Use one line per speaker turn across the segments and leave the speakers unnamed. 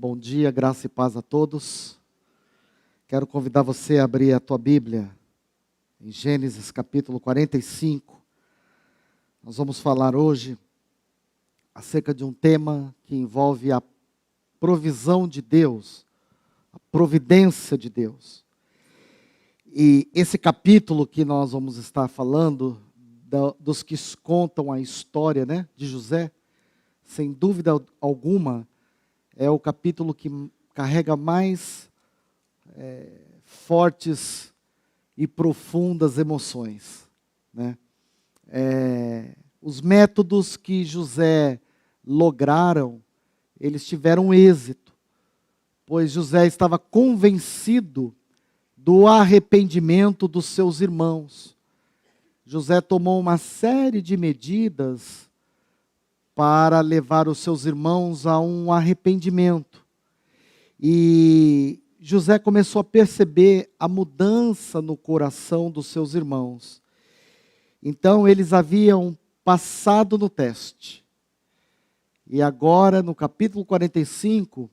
Bom dia, graça e paz a todos. Quero convidar você a abrir a tua Bíblia em Gênesis capítulo 45. Nós vamos falar hoje acerca de um tema que envolve a provisão de Deus, a providência de Deus. E esse capítulo que nós vamos estar falando, dos que contam a história, de José, sem dúvida alguma, é o capítulo que carrega mais fortes e profundas emoções. Os métodos que José lograram, eles tiveram êxito, pois José estava convencido do arrependimento dos seus irmãos. José tomou uma série de medidas para levar os seus irmãos a um arrependimento. E José começou a perceber a mudança no coração dos seus irmãos. Então, eles haviam passado no teste. E agora, no capítulo 45,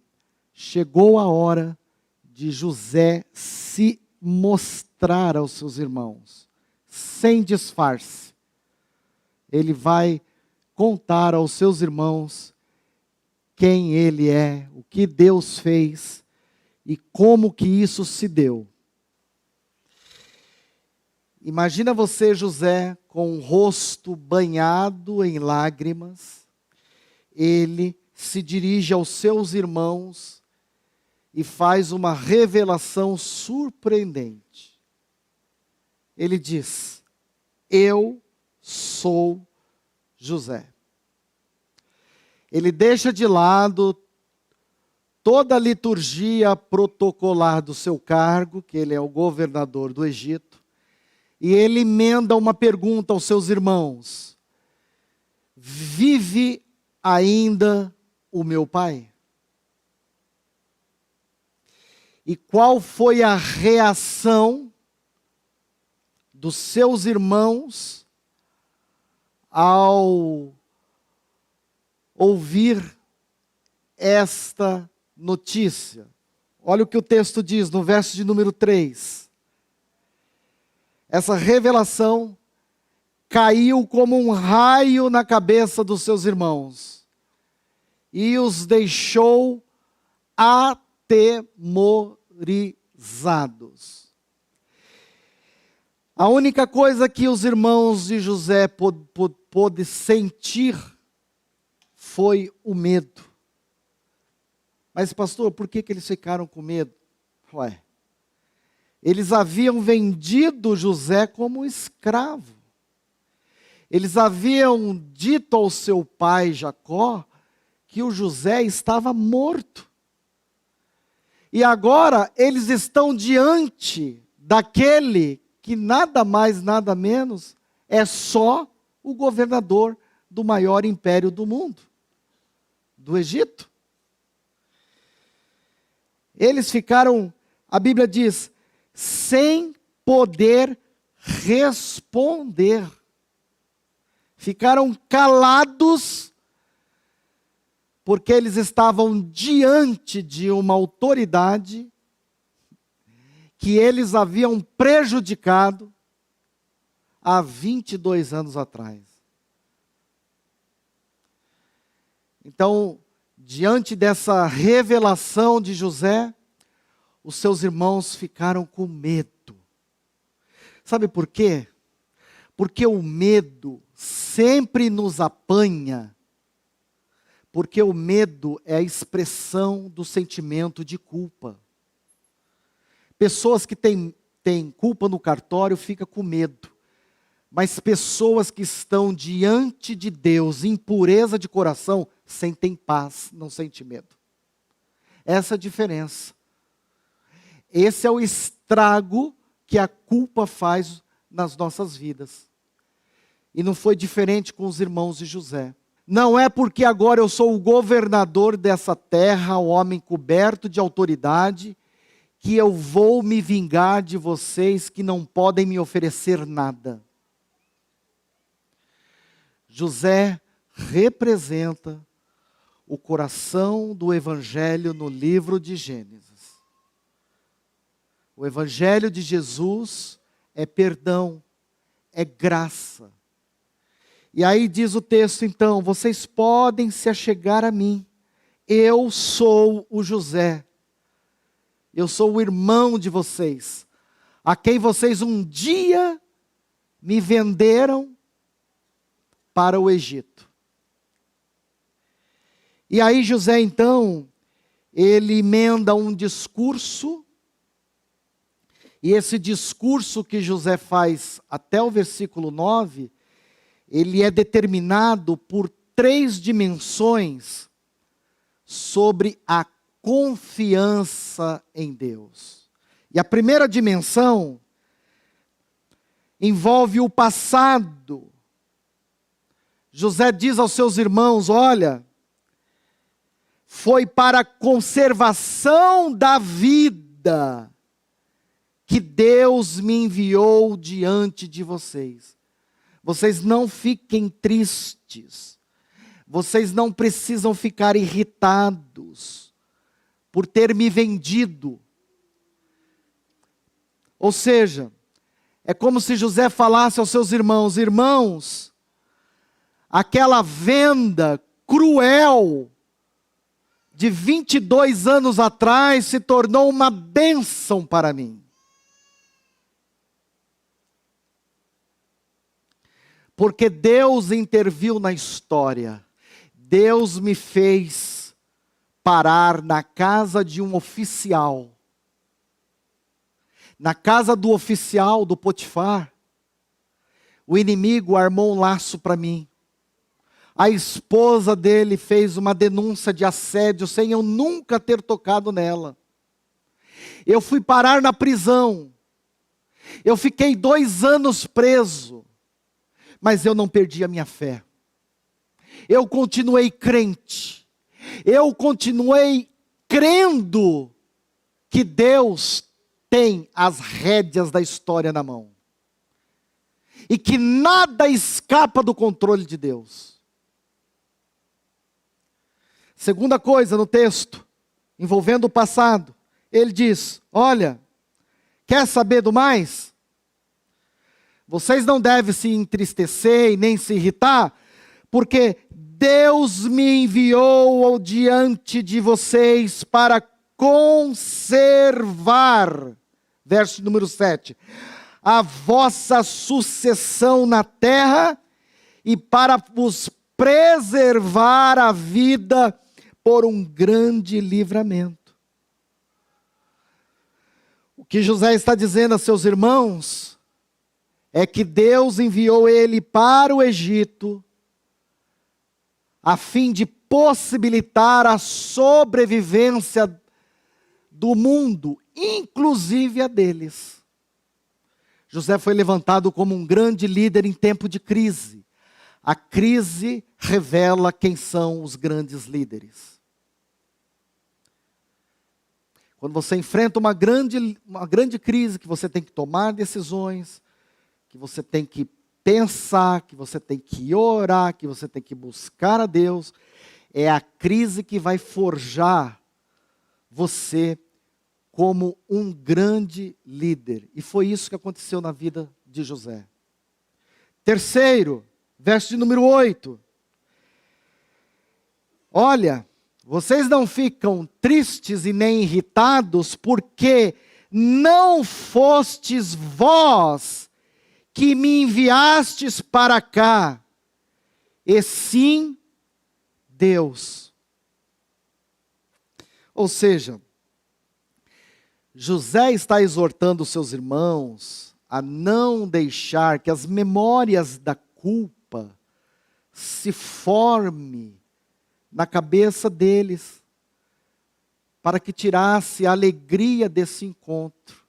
chegou a hora de José se mostrar aos seus irmãos, sem disfarce. Ele vai contar aos seus irmãos quem ele é, o que Deus fez e como que isso se deu. Imagina você, José, com o rosto banhado em lágrimas. Ele se dirige aos seus irmãos e faz uma revelação surpreendente. Ele diz: eu sou José. Ele deixa de lado toda a liturgia protocolar do seu cargo, que ele é o governador do Egito, e ele emenda uma pergunta aos seus irmãos: vive ainda o meu pai? E qual foi a reação dos seus irmãos ao ouvir esta notícia? Olha o que o texto diz no verso de número 3. Essa revelação caiu como um raio na cabeça dos seus irmãos e os deixou atemorizados. A única coisa que os irmãos de José pôde sentir foi o medo. Mas, pastor, por que eles ficaram com medo? Eles haviam vendido José como escravo. Eles haviam dito ao seu pai Jacó que o José estava morto. E agora eles estão diante daquele que nada mais, nada menos, é só o governador do maior império do mundo, do Egito. Eles ficaram, a Bíblia diz, sem poder responder. Ficaram calados, porque eles estavam diante de uma autoridade que eles haviam prejudicado há 22 anos atrás. Então, diante dessa revelação de José, os seus irmãos ficaram com medo. Sabe por quê? Porque o medo sempre nos apanha, porque o medo é a expressão do sentimento de culpa. Pessoas que têm culpa no cartório ficam com medo. Mas pessoas que estão diante de Deus em pureza de coração, sentem paz, não sentem medo. Essa é a diferença. Esse é o estrago que a culpa faz nas nossas vidas. E não foi diferente com os irmãos de José. Não é porque agora eu sou o governador dessa terra, o homem coberto de autoridade, que eu vou me vingar de vocês que não podem me oferecer nada. José representa o coração do Evangelho no livro de Gênesis. O Evangelho de Jesus é perdão, é graça. E aí diz o texto então: vocês podem se achegar a mim. Eu sou o José. Eu sou o irmão de vocês, a quem vocês um dia me venderam para o Egito. E aí José então, ele emenda um discurso, e esse discurso que José faz até o versículo 9, ele é determinado por 3 dimensões sobre a confiança em Deus. E a primeira dimensão envolve o passado. José diz aos seus irmãos: olha, foi para a conservação da vida que Deus me enviou diante de vocês. Vocês não fiquem tristes. Vocês não precisam ficar irritados por ter me vendido. Ou seja, é como se José falasse aos seus irmãos: irmãos, aquela venda cruel de 22 anos atrás se tornou uma bênção para mim. Porque Deus interviu na história. Deus me fez parar na casa de um oficial. Na casa do oficial, do Potifar, o inimigo armou um laço para mim. A esposa dele fez uma denúncia de assédio sem eu nunca ter tocado nela. Eu fui parar na prisão. Eu fiquei 2 anos preso. Mas eu não perdi a minha fé. Eu continuei crente. Eu continuei crendo que Deus tem as rédeas da história na mão. E que nada escapa do controle de Deus. Segunda coisa no texto, envolvendo o passado, ele diz: olha, quer saber do mais? Vocês não devem se entristecer e nem se irritar, porque Deus me enviou diante de vocês para conservar, verso número 7, a vossa sucessão na terra e para vos preservar a vida por um grande livramento. O que José está dizendo a seus irmãos é que Deus enviou ele para o Egito a fim de possibilitar a sobrevivência do mundo, inclusive a deles. José foi levantado como um grande líder em tempo de crise. A crise revela quem são os grandes líderes. Quando você enfrenta uma grande crise, que você tem que tomar decisões, que você tem que pensar, que você tem que orar, que você tem que buscar a Deus, é a crise que vai forjar você como um grande líder. E foi isso que aconteceu na vida de José. Terceiro, verso de número 8. Olha, vocês não ficam tristes e nem irritados, porque não fostes vós que me enviastes para cá, e sim Deus. Ou seja, José está exortando os seus irmãos a não deixar que as memórias da culpa se forme na cabeça deles, para que tirasse a alegria desse encontro.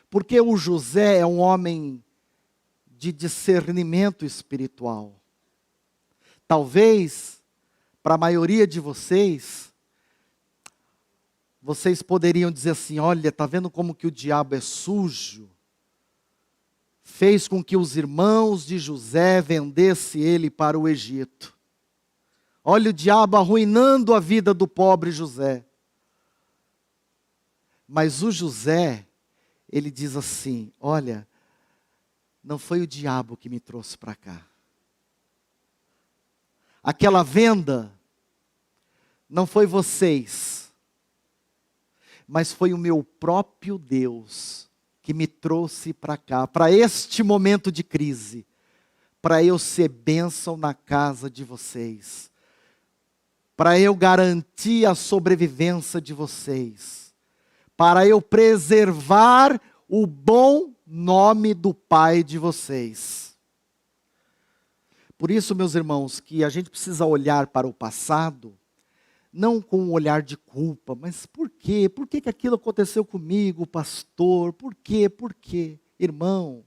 Porque o José é um homem de discernimento espiritual. Talvez, para a maioria de vocês poderiam dizer assim: olha, está vendo como que o diabo é sujo? Fez com que os irmãos de José vendessem ele para o Egito. Olha o diabo arruinando a vida do pobre José. Mas o José, ele diz assim: olha, não foi o diabo que me trouxe para cá. Aquela venda não foi vocês, mas foi o meu próprio Deus que me trouxe para cá, para este momento de crise, para eu ser bênção na casa de vocês, para eu garantir a sobrevivência de vocês, para eu preservar o bom nome do pai de vocês. Por isso, meus irmãos, que a gente precisa olhar para o passado, não com um olhar de culpa, mas por quê? Por que aquilo aconteceu comigo, pastor? Por quê? Por quê? Irmão,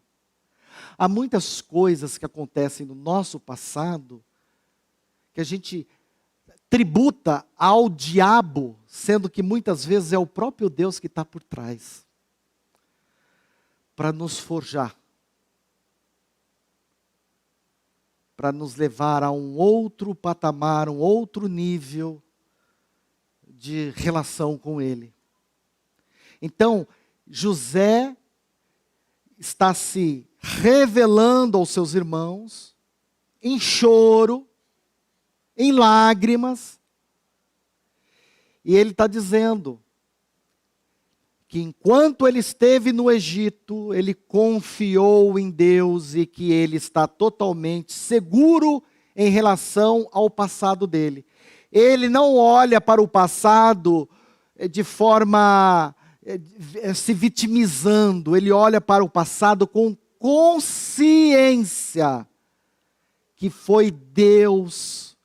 há muitas coisas que acontecem no nosso passado que a gente tributa ao diabo, sendo que muitas vezes é o próprio Deus que está por trás, para nos forjar, para nos levar a um outro patamar, um outro nível de relação com Ele. Então, José está se revelando aos seus irmãos, em choro, em lágrimas, e ele está dizendo que enquanto ele esteve no Egito, ele confiou em Deus e que ele está totalmente seguro em relação ao passado dele. Ele não olha para o passado de forma se vitimizando, ele olha para o passado com consciência que foi Deus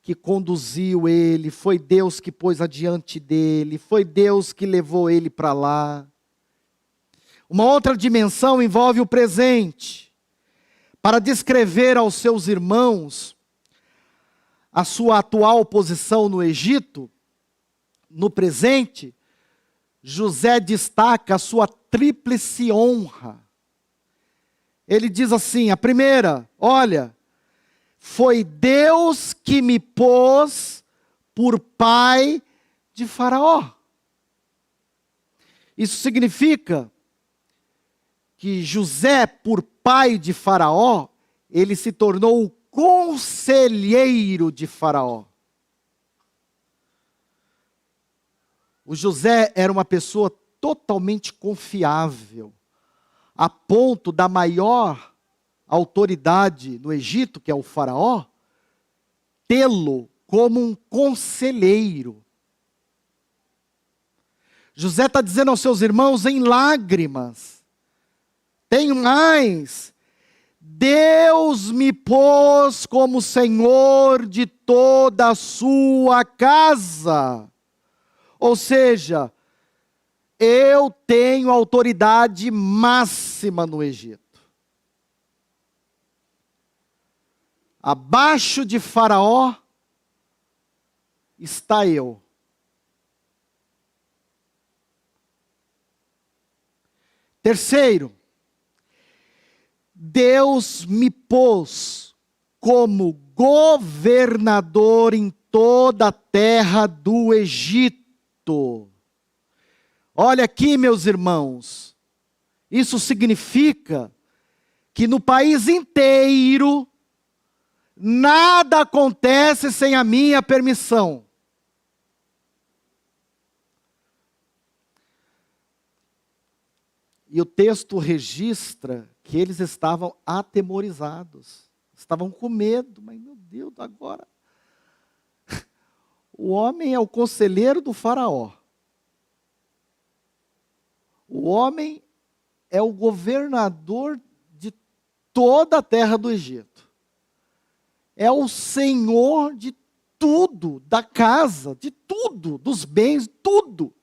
que conduziu ele, foi Deus que pôs adiante dele, foi Deus que levou ele para lá. Uma outra dimensão envolve o presente. Para descrever aos seus irmãos a sua atual posição no Egito, no presente, José destaca a sua tríplice honra. Ele diz assim: a primeira, olha, foi Deus que me pôs por pai de Faraó. Isso significa que José, por pai de Faraó, ele se tornou o conselheiro de Faraó. O José era uma pessoa totalmente confiável, a ponto da maior autoridade no Egito, que é o Faraó, tê-lo como um conselheiro. José está dizendo aos seus irmãos em lágrimas: tenho mais, Deus me pôs como Senhor de toda a sua casa. Ou seja, eu tenho autoridade máxima no Egito. Abaixo de Faraó está eu. Terceiro, Deus me pôs como governador em toda a terra do Egito. Olha aqui, meus irmãos, isso significa que no país inteiro, nada acontece sem a minha permissão. E o texto registra que eles estavam atemorizados, estavam com medo, mas meu Deus, agora o homem é o conselheiro do Faraó. O homem é o governador de toda a terra do Egito. É o senhor de tudo, da casa, de tudo, dos bens, tudo.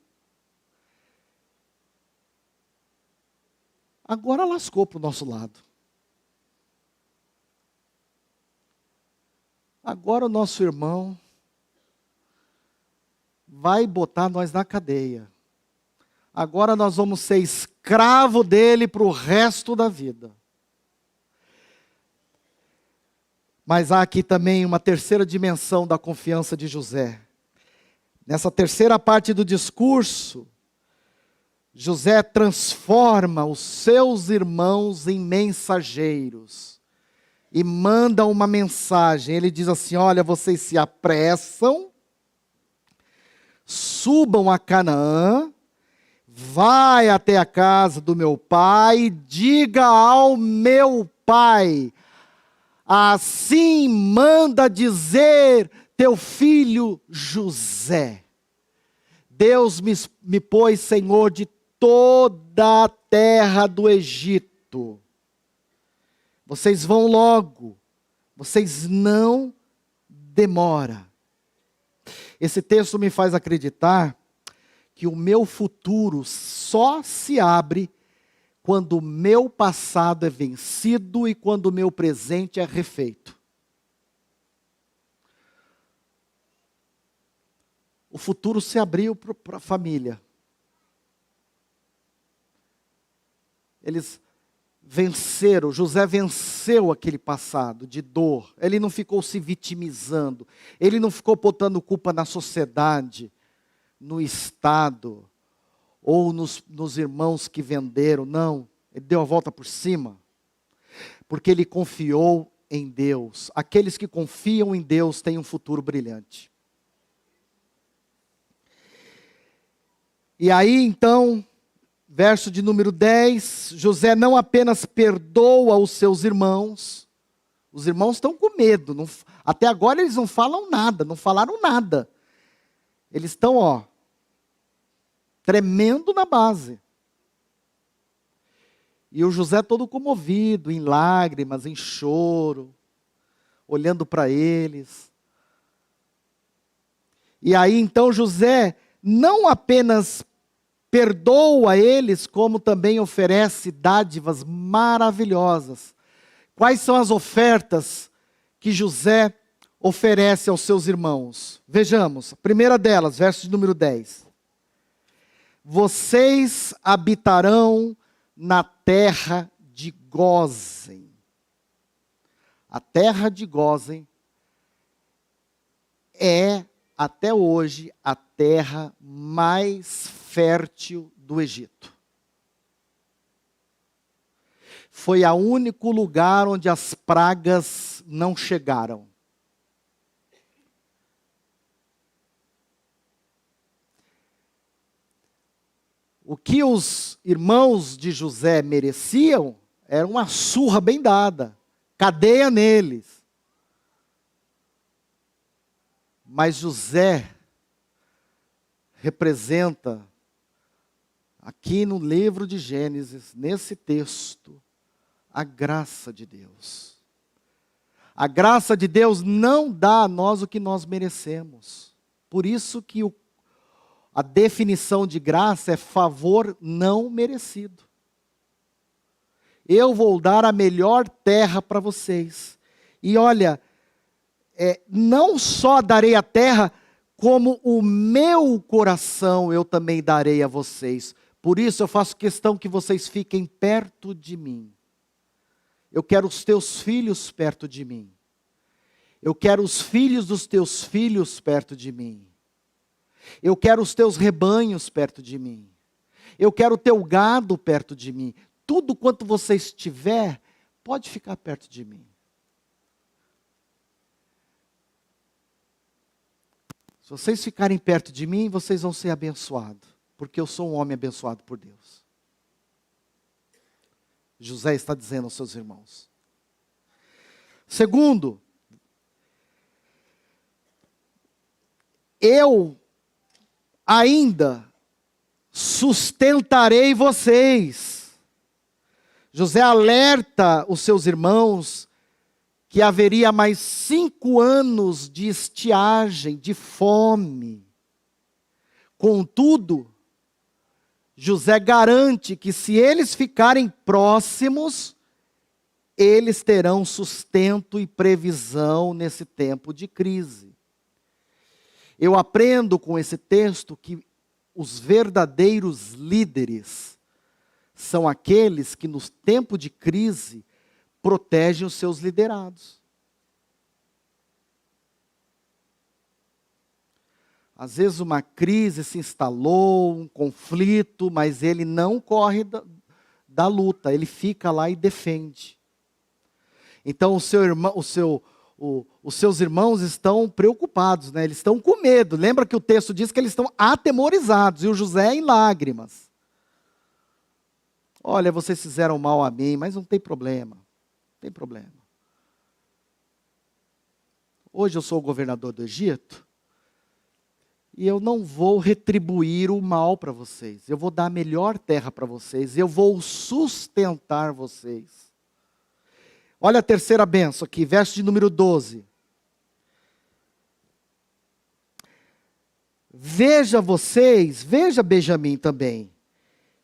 Agora lascou para o nosso lado. Agora o nosso irmão vai botar nós na cadeia. Agora nós vamos ser escravo dele para o resto da vida. Mas há aqui também uma terceira dimensão da confiança de José. Nessa terceira parte do discurso, José transforma os seus irmãos em mensageiros e manda uma mensagem. Ele diz assim: olha, vocês se apressam, subam a Canaã, vai até a casa do meu pai, diga ao meu pai, assim manda dizer teu filho José. Deus me pôs senhor de toda a terra do Egito. Vocês vão logo, vocês não demoram. Esse texto me faz acreditar que o meu futuro só se abre quando o meu passado é vencido e quando o meu presente é refeito. O futuro se abriu para a família. Eles venceram, José venceu aquele passado de dor. Ele não ficou se vitimizando. Ele não ficou botando culpa na sociedade, no Estado, ou nos irmãos que venderam. Não, ele deu a volta por cima. Porque ele confiou em Deus. Aqueles que confiam em Deus têm um futuro brilhante. E aí então, verso de número 10, José não apenas perdoa os seus irmãos, os irmãos estão com medo, até agora eles não falam nada, não falaram nada. Eles estão, tremendo na base. E o José todo comovido, em lágrimas, em choro, olhando para eles. E aí então José não apenas perdoa eles, como também oferece dádivas maravilhosas. Quais são as ofertas que José oferece aos seus irmãos? Vejamos, a primeira delas, verso de número 10. Vocês habitarão na terra de Gósen. A terra de Gósen é, até hoje, a terra mais fértil do Egito. Foi o único lugar onde as pragas não chegaram. O que os irmãos de José mereciam era uma surra bem dada, cadeia neles. Mas José representa, aqui no livro de Gênesis, nesse texto, a graça de Deus. A graça de Deus não dá a nós o que nós merecemos. Por isso que a definição de graça é favor não merecido. Eu vou dar a melhor terra para vocês. E olha, não só darei a terra, como o meu coração eu também darei a vocês. Por isso eu faço questão que vocês fiquem perto de mim. Eu quero os teus filhos perto de mim. Eu quero os filhos dos teus filhos perto de mim. Eu quero os teus rebanhos perto de mim. Eu quero o teu gado perto de mim. Tudo quanto você estiver, pode ficar perto de mim. Se vocês ficarem perto de mim, vocês vão ser abençoados. Porque eu sou um homem abençoado por Deus. José está dizendo aos seus irmãos. Segundo, eu ainda sustentarei vocês. José alerta os seus irmãos que haveria mais 5 anos de estiagem, de fome. Contudo, José garante que se eles ficarem próximos, eles terão sustento e previsão nesse tempo de crise. Eu aprendo com esse texto que os verdadeiros líderes são aqueles que no tempo de crise protegem os seus liderados. Às vezes uma crise se instalou, um conflito, mas ele não corre da luta, ele fica lá e defende. Então os seus irmãos estão preocupados, né? Eles estão com medo. Lembra que o texto diz que eles estão atemorizados, e o José em lágrimas. Olha, vocês fizeram mal a mim, mas não tem problema, não tem problema. Hoje eu sou o governador do Egito, e eu não vou retribuir o mal para vocês. Eu vou dar a melhor terra para vocês. Eu vou sustentar vocês. Olha a terceira bênção aqui, verso de número 12. Veja Benjamim também,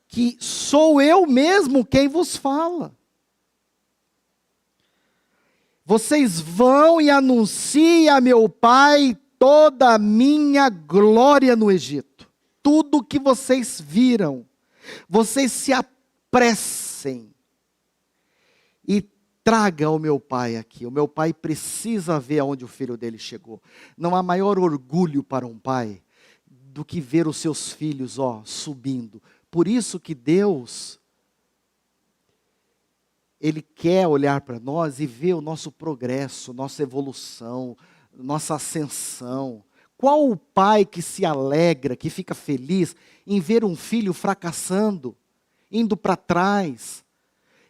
que sou eu mesmo quem vos fala. Vocês vão e anunciem a meu pai toda a minha glória no Egito. Tudo que vocês viram. Vocês se apressem e traga o meu pai aqui. O meu pai precisa ver aonde o filho dele chegou. Não há maior orgulho para um pai do que ver os seus filhos, subindo. Por isso que Deus, Ele quer olhar para nós e ver o nosso progresso, nossa evolução, nossa ascensão. Qual o pai que se alegra, que fica feliz em ver um filho fracassando, indo para trás?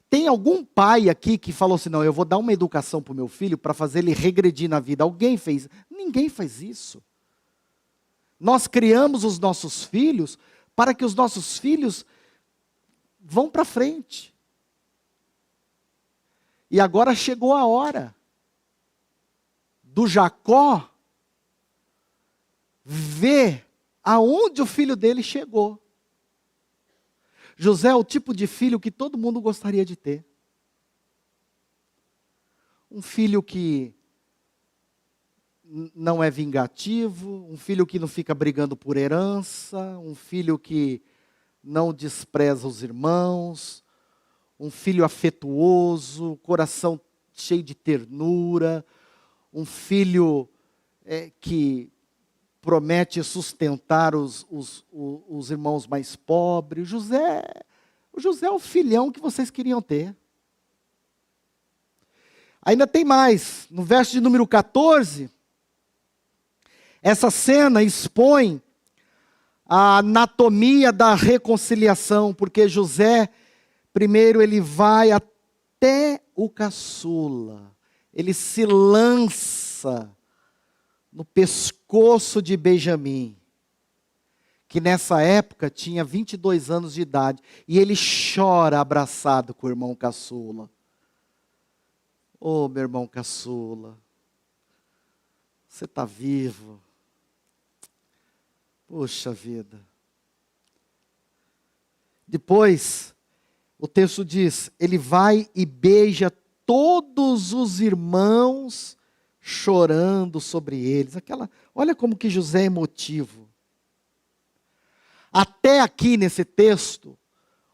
Tem algum pai aqui que falou assim, não, eu vou dar uma educação para o meu filho para fazer ele regredir na vida? Alguém fez? Ninguém faz isso. Nós criamos os nossos filhos para que os nossos filhos vão para frente. E agora chegou a hora do Jacó ver aonde o filho dele chegou. José é o tipo de filho que todo mundo gostaria de ter. Um filho que não é vingativo, um filho que não fica brigando por herança, um filho que não despreza os irmãos, um filho afetuoso, coração cheio de ternura, um filho que promete sustentar os irmãos mais pobres. O José é o filhão que vocês queriam ter. Ainda tem mais, no verso de número 14, essa cena expõe a anatomia da reconciliação, porque José, primeiro ele vai até o caçula, ele se lança no pescoço de Benjamim, que nessa época tinha 22 anos de idade, e ele chora abraçado com o irmão caçula. Meu irmão caçula, você está vivo. Puxa vida. Depois, o texto diz, ele vai e beija todos os irmãos, chorando sobre eles. Olha como que José é emotivo. Até aqui nesse texto,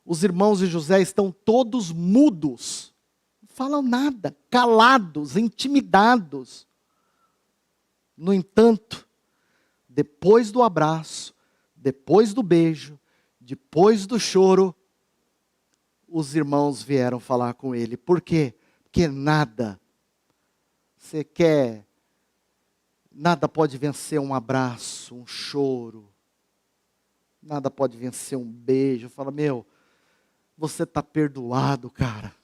os irmãos de José estão todos mudos. Não falam nada, calados, intimidados. No entanto, depois do abraço, depois do beijo, depois do choro, os irmãos vieram falar com ele. Por quê? Porque nada pode vencer um abraço, um choro. Nada pode vencer um beijo. Fala, você está perdoado, cara.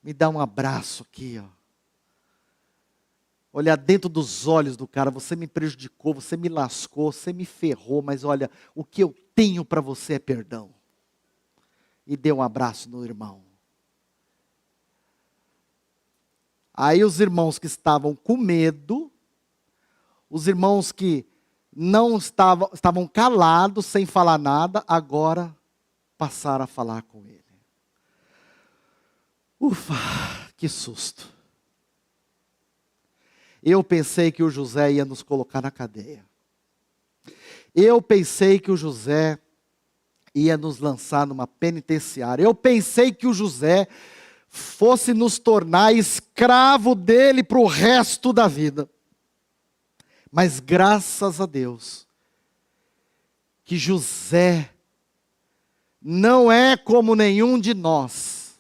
Me dá um abraço aqui, Olhar dentro dos olhos do cara, você me prejudicou, você me lascou, você me ferrou, mas olha, o que eu tenho para você é perdão. E dê um abraço no irmão. Aí os irmãos que estavam com medo, os irmãos que não estavam calados, sem falar nada, agora passaram a falar com ele. Ufa, que susto. Eu pensei que o José ia nos colocar na cadeia. Eu pensei que o José ia nos lançar numa penitenciária. Eu pensei que o José fosse nos tornar escravo dele para o resto da vida. Mas graças a Deus, que José não é como nenhum de nós.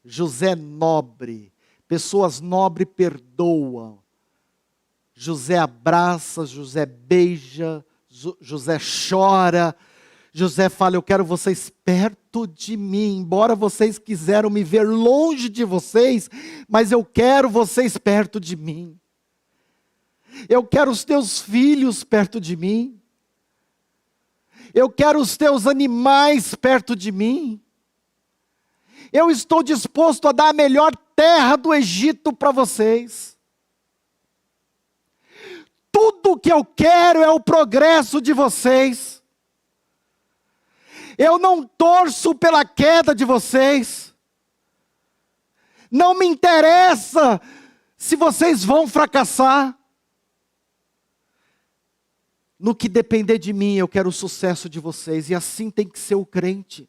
José é nobre, pessoas nobres perdoam. José abraça, José beija, José chora. José fala, eu quero vocês perto de mim, embora vocês quiseram me ver longe de vocês, mas eu quero vocês perto de mim. Eu quero os teus filhos perto de mim. Eu quero os teus animais perto de mim. Eu estou disposto a dar a melhor terra do Egito para vocês. Tudo que eu quero é o progresso de vocês. Eu não torço pela queda de vocês. Não me interessa se vocês vão fracassar. No que depender de mim, eu quero o sucesso de vocês. E assim tem que ser o crente.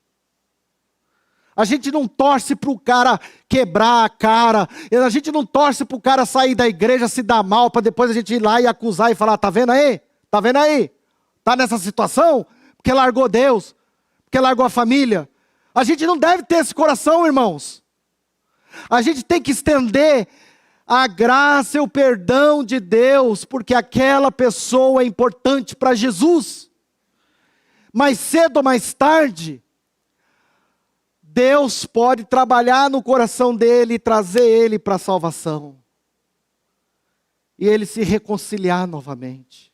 A gente não torce para o cara quebrar a cara. A gente não torce para o cara sair da igreja, se dar mal, para depois a gente ir lá e acusar e falar, tá vendo aí? Tá vendo aí? Tá nessa situação? Porque largou Deus. Porque largou a família. A gente não deve ter esse coração, irmãos. A gente tem que estender a graça e o perdão de Deus, porque aquela pessoa é importante para Jesus. Mais cedo ou mais tarde, Deus pode trabalhar no coração dele e trazer ele para a salvação. E ele se reconciliar novamente.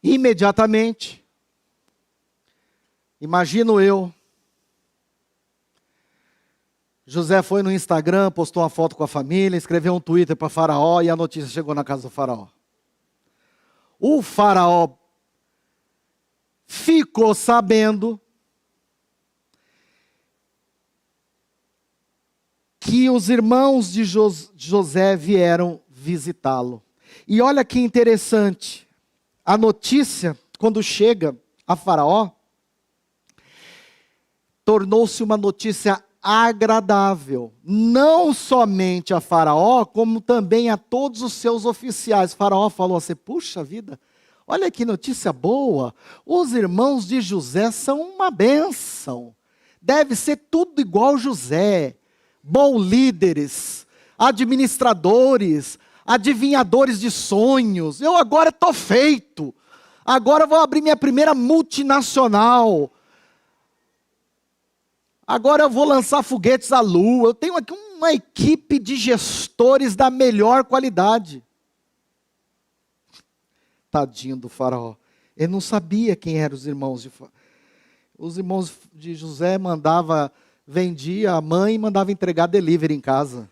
Imediatamente, imagino eu, José foi no Instagram, postou uma foto com a família, escreveu um Twitter para Faraó e a notícia chegou na casa do Faraó. O Faraó ficou sabendo que os irmãos de José vieram visitá-lo. E olha que interessante, a notícia, quando chega a Faraó, tornou-se uma notícia agradável, não somente a Faraó, como também a todos os seus oficiais. Faraó falou assim, puxa vida, olha que notícia boa, os irmãos de José são uma bênção, deve ser tudo igual José, bons líderes, administradores, adivinhadores de sonhos, eu agora estou feito, agora vou abrir minha primeira multinacional, agora eu vou lançar foguetes à lua, eu tenho aqui uma equipe de gestores da melhor qualidade. Tadinho do Faraó, ele não sabia quem eram os irmãos de Faraó. Os irmãos de José vendia a mãe e mandava entregar delivery em casa.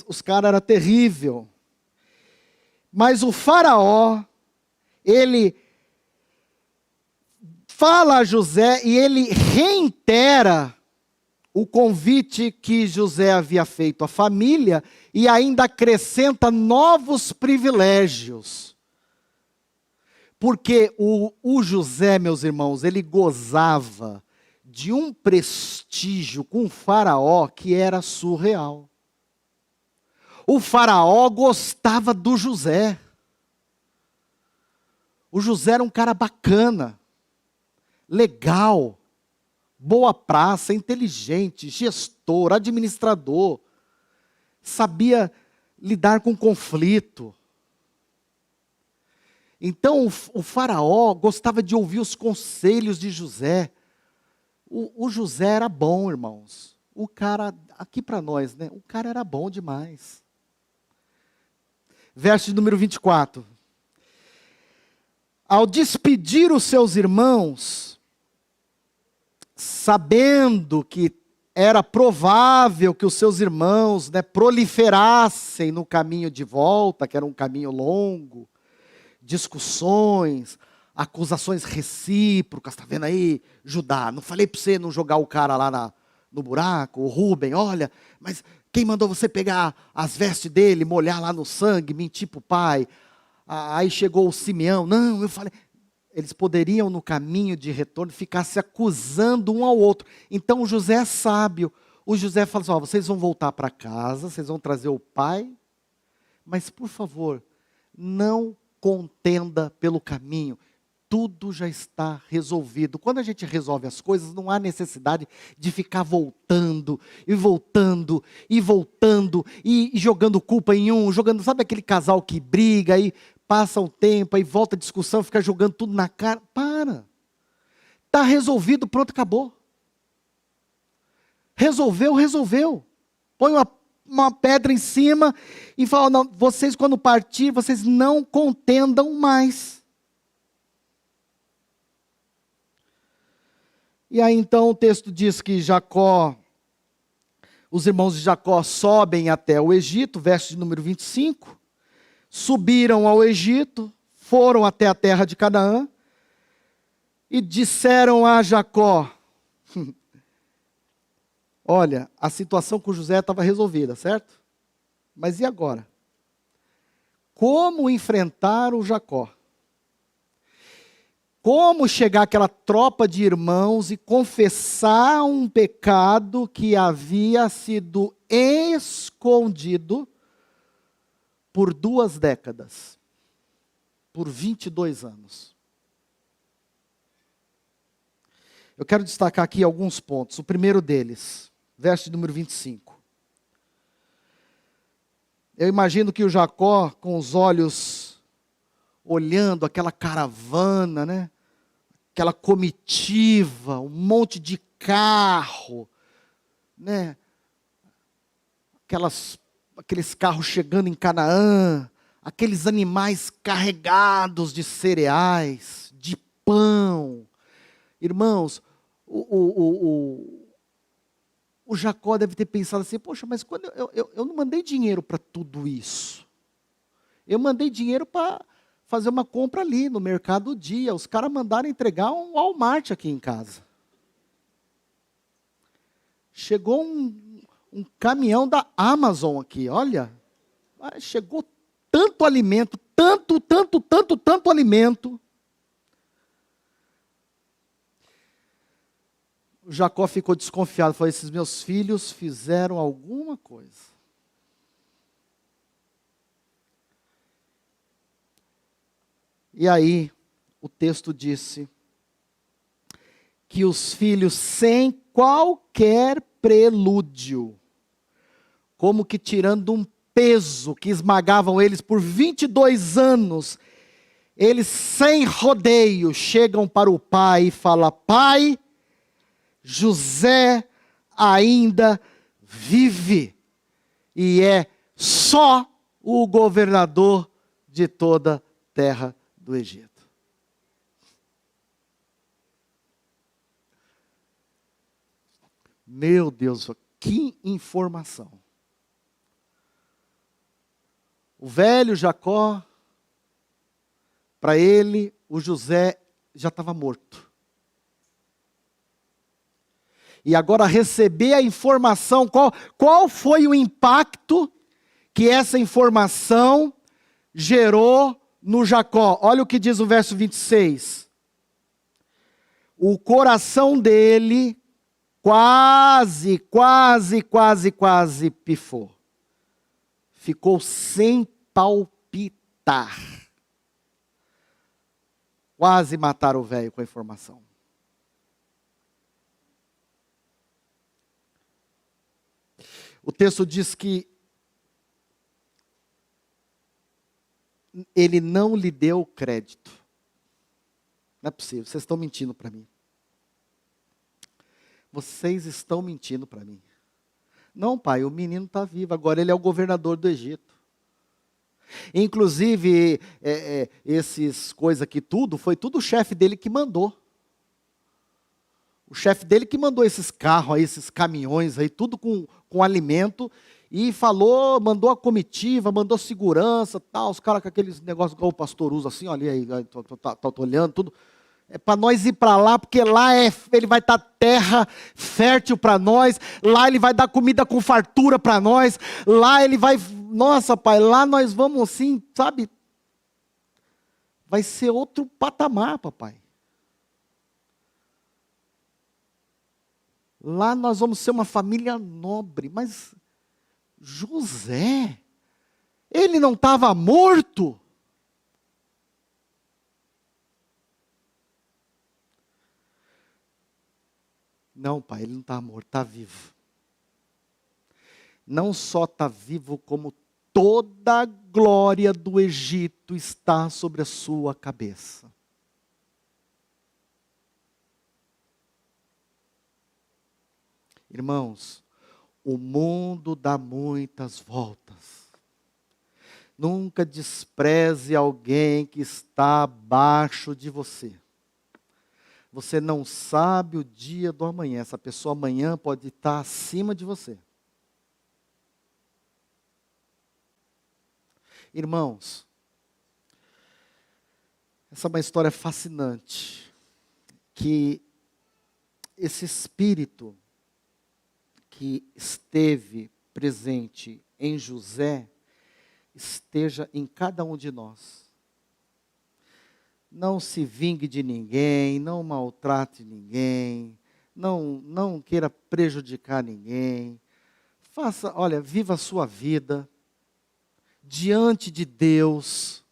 Os caras eram terríveis. Mas o Faraó, ele fala a José e ele reitera o convite que José havia feito à família e ainda acrescenta novos privilégios. Porque o José, meus irmãos, ele gozava de um prestígio com o Faraó que era surreal. O Faraó gostava do José. O José era um cara bacana, legal, boa praça, inteligente, gestor, administrador, sabia lidar com conflito. Então o Faraó gostava de ouvir os conselhos de José. O José era bom, irmãos. O cara, aqui para nós, né? O cara era bom demais. Verso de número 24. Ao despedir os seus irmãos, sabendo que era provável que os seus irmãos, né, proliferassem no caminho de volta, que era um caminho longo, discussões, acusações recíprocas, está vendo aí, Judá, não falei para você não jogar o cara lá no buraco, o Rubem, olha, mas quem mandou você pegar as vestes dele, molhar lá no sangue, mentir para o pai? Aí chegou o Simeão, não, eu falei, eles poderiam no caminho de retorno ficar se acusando um ao outro. Então o José é sábio. O José fala assim, ó, vocês vão voltar para casa, vocês vão trazer o pai, mas por favor, não contenda pelo caminho. Tudo já está resolvido. Quando a gente resolve as coisas, não há necessidade de ficar voltando, e voltando, e voltando, e jogando culpa em um, jogando, sabe aquele casal que briga, aí passa um tempo, aí volta a discussão, fica jogando tudo na cara. Para. Está resolvido, pronto, acabou. Resolveu, resolveu. Põe uma pedra em cima e fala, não, vocês quando partir, vocês não contendam mais. E aí então o texto diz que os irmãos de Jacó sobem até o Egito, verso de número 25, subiram ao Egito, foram até a terra de Canaã, e disseram a Jacó, olha, a situação com José estava resolvida, certo? Mas e agora? Como enfrentar o Jacó? Como chegar àquela tropa de irmãos e confessar um pecado que havia sido escondido por 2 décadas, por 22 anos. Eu quero destacar aqui alguns pontos. O primeiro deles, verso número 25. Eu imagino que o Jacó, com os olhos olhando aquela caravana, né? Aquela comitiva, um monte de carro, né? Aqueles carros chegando em Canaã, aqueles animais carregados de cereais, de pão. Irmãos, o Jacó deve ter pensado assim, poxa, mas quando eu não mandei dinheiro para tudo isso. Eu mandei dinheiro para fazer uma compra ali no mercado do dia. Os caras mandaram entregar um Walmart aqui em casa. Chegou um caminhão da Amazon aqui, olha. Chegou tanto alimento, tanto alimento. O Jacó ficou desconfiado, falou, esses meus filhos fizeram alguma coisa. E aí, o texto disse que os filhos, sem qualquer prelúdio, como que tirando um peso que esmagavam eles por 22 anos, eles sem rodeio chegam para o pai e falam, pai, José ainda vive e é só o governador de toda a terra do Egito. Meu Deus, que informação. O velho Jacó, para ele, o José já estava morto. E agora receber a informação, qual foi o impacto que essa informação gerou no Jacó? Olha o que diz o verso 26. O coração dele quase pifou. Ficou sem palpitar. Quase mataram o velho com a informação. O texto diz que ele não lhe deu crédito. Não é possível, vocês estão mentindo para mim. Vocês estão mentindo para mim. Não, pai, o menino está vivo, agora ele é o governador do Egito. Inclusive, esses coisas aqui tudo, foi tudo o chefe dele que mandou. O chefe dele que mandou esses carros aí, esses caminhões aí, tudo com alimento, e falou, mandou a comitiva, mandou segurança, tal, os caras com aqueles negócios igual o pastor usa assim, olha aí, tô olhando, tudo. É para nós ir para lá, porque lá ele vai estar terra fértil para nós, lá ele vai dar comida com fartura para nós, lá ele vai, nossa pai, lá nós vamos assim, sabe, vai ser outro patamar, papai. Lá nós vamos ser uma família nobre, mas José, ele não estava morto? Não, pai, ele não está morto, está vivo. Não só está vivo, como toda a glória do Egito está sobre a sua cabeça. Irmãos, o mundo dá muitas voltas. Nunca despreze alguém que está abaixo de você. Você não sabe o dia do amanhã. Essa pessoa amanhã pode estar acima de você. Irmãos, essa é uma história fascinante. Que esse espírito que esteve presente em José, esteja em cada um de nós. Não se vingue de ninguém, não maltrate ninguém, não queira prejudicar ninguém. Viva a sua vida diante de Deus.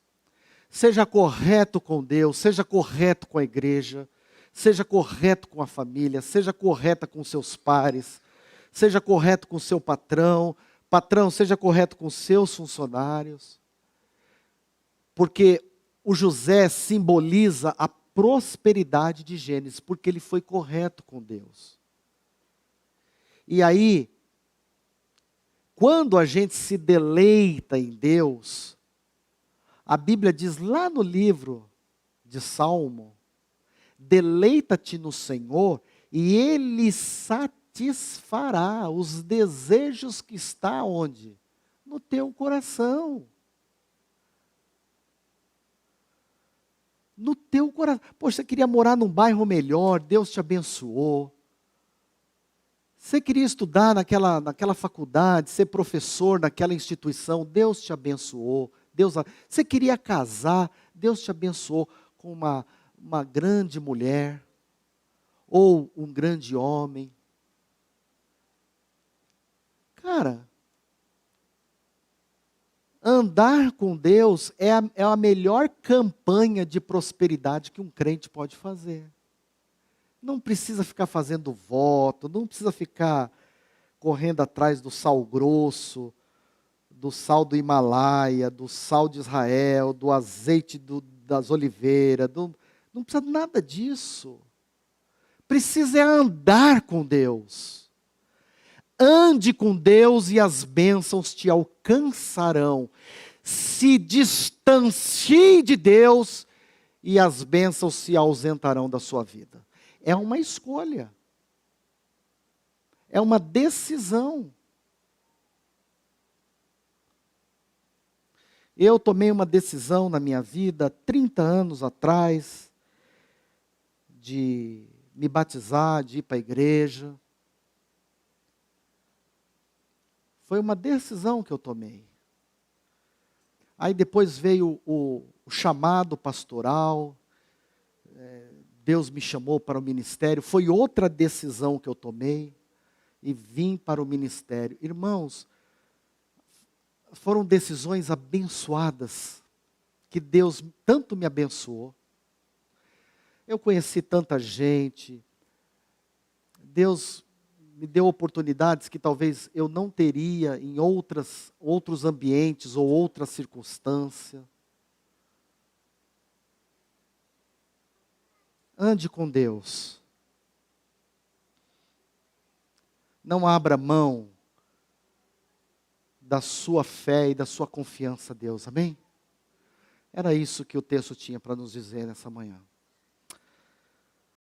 Seja correto com Deus, seja correto com a igreja, seja correto com a família, seja correta com seus pares, seja correto com seu patrão, seja correto com seus funcionários. Porque o José simboliza a prosperidade de Gênesis, porque ele foi correto com Deus. E aí, quando a gente se deleita em Deus, a Bíblia diz lá no livro de Salmo, deleita-te no Senhor e Ele satisfará os desejos que está onde? No teu coração. No teu coração. Poxa, você queria morar num bairro melhor, Deus te abençoou. Você queria estudar naquela faculdade, ser professor naquela instituição, Deus te abençoou. Você queria casar, Deus te abençoou com uma grande mulher, ou um grande homem. Cara, andar com Deus é a melhor campanha de prosperidade que um crente pode fazer. Não precisa ficar fazendo voto, não precisa ficar correndo atrás do sal grosso, do sal do Himalaia, do sal de Israel, do azeite das oliveiras. Não precisa nada disso. Precisa é andar com Deus. Ande com Deus e as bênçãos te alcançarão. Se distancie de Deus e as bênçãos se ausentarão da sua vida. É uma escolha. É uma decisão. Eu tomei uma decisão na minha vida, 30 anos atrás, de me batizar, de ir para a igreja. Foi uma decisão que eu tomei. Aí depois veio o chamado pastoral, Deus me chamou para o ministério, foi outra decisão que eu tomei, e vim para o ministério. Irmãos, foram decisões abençoadas, que Deus tanto me abençoou. Eu conheci tanta gente, Deus me deu oportunidades que talvez eu não teria em outros ambientes ou outras circunstâncias. Ande com Deus. Não abra mão da sua fé e da sua confiança a Deus, amém? Era isso que o texto tinha para nos dizer nessa manhã.